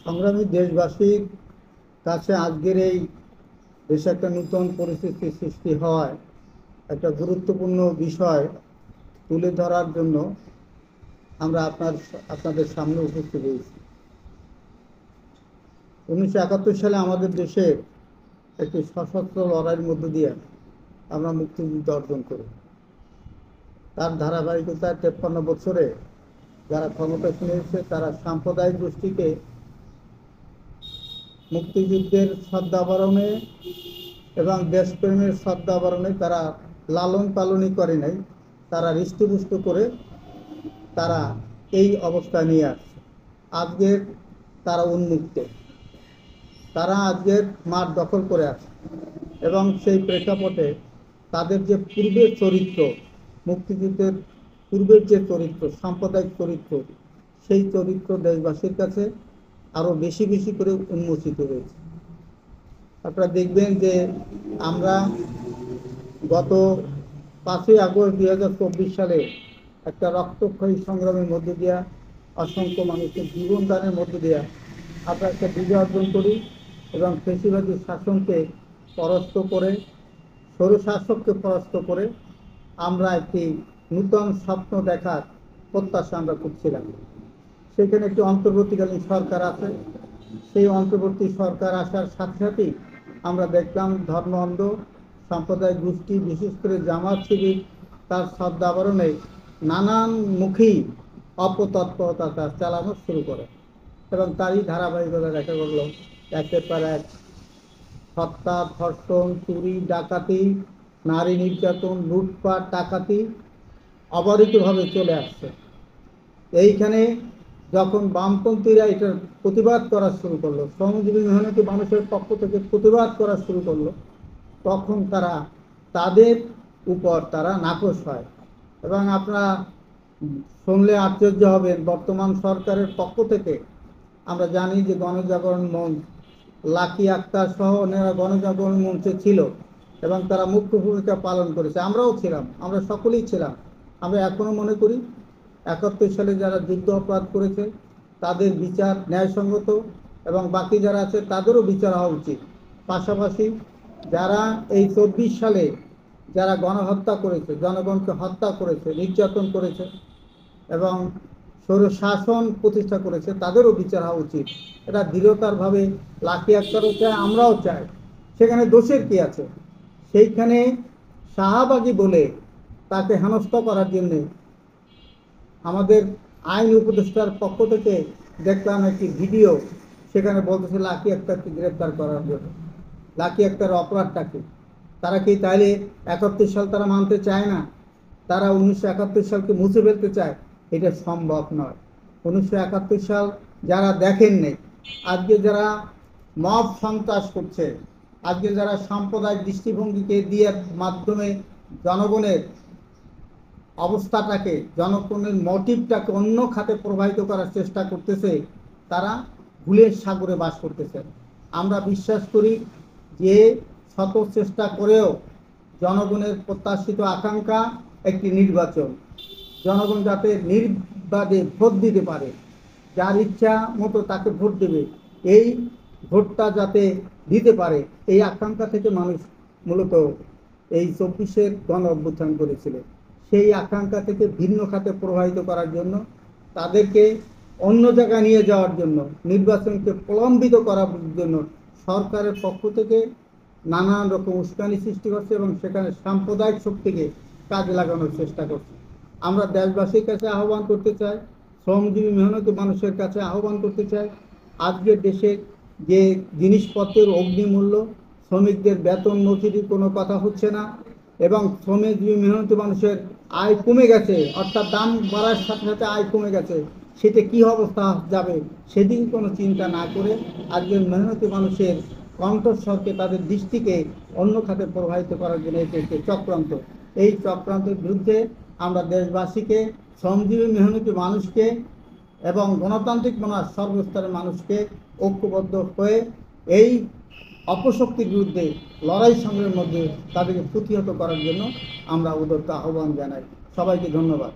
সংগ্রামী দেশবাসীর কাছে আজকের এই দেশে একটা নূতন পরিস্থিতি সৃষ্টি হওয়ায় একটা গুরুত্বপূর্ণ বিষয় তুলে ধরার জন্য আমরা আপনাদের সামনে উপস্থিত হয়েছি। 1971 সালে আমাদের দেশে একটি সশস্ত্র লড়াইয়ের মধ্য দিয়ে আমরা মুক্তিযুদ্ধ অর্জন করি। তার ধারাবাহিকতায় 53 বছরে যারা ক্ষমতা নিয়েছে তারা সাম্প্রদায়িক গোষ্ঠীকে মুক্তিযুদ্ধের শ্রদ্ধাবরণে এবং দেশপ্রেমের শ্রদ্ধাবরণে তারা লালন পালনই করে নাই, তারা হৃষ্টপুষ্ট করে তারা এই অবস্থা নিয়ে আসছে। আজকের তারা উন্মুক্ত, তারা আজকের মাঠ দখল করে আছে এবং সেই প্রেক্ষাপটে তাদের যে পূর্বের চরিত্র, মুক্তিযুদ্ধের পূর্বের যে চরিত্র, সাম্প্রদায়িক চরিত্র, সেই চরিত্র দেশবাসীর কাছে আরও বেশি বেশি করে উন্মোচিত হয়েছে। আপনারা দেখবেন যে আমরা গত 5ই আগস্ট 2024 সালে একটা রক্তক্ষয়ী সংগ্রামের মধ্য দিয়া, অসংখ্য মানুষের জীবনদানের মধ্য দিয়া আমরা একটা বিজয় অর্জন করি এবং ফ্যাসিবাদী শাসনকে পরাস্ত করে, স্বৈরশাসককে পরাস্ত করে আমরা একটি নূতন স্বপ্ন দেখার প্রত্যাশা আমরা করছিলাম। সেখানে একটি অন্তর্বর্তীকালীন সরকার আছে। সেই অন্তর্বর্তী সরকার আসার সাথে সাথেই আমরা দেখলাম ধর্ম অন্ধ সাম্প্রদায়িক গোষ্ঠী, বিশেষ করে জামাত শিবির তার শ্রদ্ধাবরণে নানানমুখী অপতৎপরতা চালানো শুরু করে এবং তারই ধারাবাহিকতা দেখা গেল একের পর এক হত্যা, ধর্ষণ, চুরি, ডাকাতি, নারী নির্যাতন, লুটপাট, ডাকাতি অবারিতভাবে চলে আসছে। এইখানে যখন বামপন্থীরা এটার প্রতিবাদ করা শুরু করলো, শ্রমজীবী মেহনতি মানুষের পক্ষ থেকে প্রতিবাদ করা শুরু করলো, তখন তারা তাদের উপর তারা নাকশ হয়। এবং আপনারা শুনলে আশ্চর্য হবেন, বর্তমান সরকারের পক্ষ থেকে আমরা জানি যে গণজাগরণ মঞ্চ, লাকি আক্তার সহ ওনারা গণজাগরণ মঞ্চে ছিল এবং তারা মুখ্য ভূমিকা পালন করেছে। আমরাও ছিলাম, আমরা সকলেই ছিলাম। আমরা এখনও মনে করি 71 সালে যারা যুদ্ধ অপরাধ করেছে তাদের বিচার ন্যায়সঙ্গত এবং বাকি যারা আছে তাদেরও বিচার হওয়া উচিত। পাশাপাশি যারা এই 24 সালে যারা গণহত্যা করেছে, জনগণকে হত্যা করেছে, নির্যাতন করেছে এবং স্বৈরশাসন প্রতিষ্ঠা করেছে তাদেরও বিচার হওয়া উচিত। এটা দৃঢ়তারভাবে লাকি আক্তারও চায়, আমরাও চাই। সেখানে দোষের কি আছে? সেইখানে শাহবাগী বলে তাকে হেনস্থা করার জন্যে আমাদের আইন উপদেষ্টার পক্ষ থেকে দেখলাম একটি ভিডিও, সেখানে বলতেছে লাকি আক্তারকে গ্রেপ্তার করার জন্য। লাকি আক্তার অপরাধটাকে তারা কি তাইলে 71 সাল তারা মানতে চায় না? তারা 1971 সালকে মুছে ফেলতে চায়? এটা সম্ভব নয়। 1971 সাল যারা দেখেন নেই, আজকে যারা মব সন্ত্রাস করছে, আজকে যারা সাম্প্রদায়িক দৃষ্টিভঙ্গিকে দিয়ে মাধ্যমে জনগণের অবস্থাটাকে, জনগণের মোটিভটাকে অন্য খাতে প্রবাহিত করার চেষ্টা করতেছে, তারা ভুলের সাগরে বাস করতেছে। আমরা বিশ্বাস করি যে শত চেষ্টা করেও জনগণের প্রত্যাশিত আকাঙ্ক্ষা একটি নির্বাচন, জনগণ যাতে নির্বাদে ভোট দিতে পারে, যার ইচ্ছা মতো তাকে ভোট দেবে, এই ভোটটা যাতে দিতে পারে, এই আকাঙ্ক্ষা থেকে মানুষ মূলত এই 24-এর গণ অভ্যুত্থান করেছিল। সেই আকাঙ্ক্ষা থেকে ভিন্ন খাতে প্রবাহিত করার জন্য, তাদেরকে অন্য জায়গায় নিয়ে যাওয়ার জন্য, নির্বাচনকে প্রলম্বিত করার জন্য সরকারের পক্ষ থেকে নানান রকম উস্কানি সৃষ্টি করছে এবং সেখানে সাম্প্রদায়িক শক্তিকে কাজে লাগানোর চেষ্টা করছে। আমরা দেশবাসীর কাছে আহ্বান করতে চাই, শ্রমজীবী মেহনতি মানুষের কাছে আহ্বান করতে চাই, আজকের দেশের যে জিনিসপত্রের অগ্নিমূল্য, শ্রমিকদের বেতন মজুরির কোনো কথা হচ্ছে না এবং শ্রমজীবী মেহনতি মানুষের আয় কমে গেছে, অর্থাৎ দাম বাড়ার সাথে সাথে আয় কমে গেছে, সেটা কী অবস্থা যাবে সেদিন কোনো চিন্তা না করে আজকের মেহনতি মানুষের কণ্ঠস্বরকে, তাদের দৃষ্টিকে অন্য খাতে প্রবাহিত করার জন্য এটি একটি চক্রান্ত। এই চক্রান্তের বিরুদ্ধে আমরা দেশবাসীকে, শ্রমজীবী মেহনতি মানুষকে এবং গণতান্ত্রিক মনার সর্বস্তরের মানুষকে ঐক্যবদ্ধ হয়ে এই অপশক্তির বিরুদ্ধে লড়াই সংগ্রামের মধ্যে তাদেরকে প্রতিহত করার জন্য আমরা উদাত্ত আহ্বান জানাই। সবাইকে ধন্যবাদ।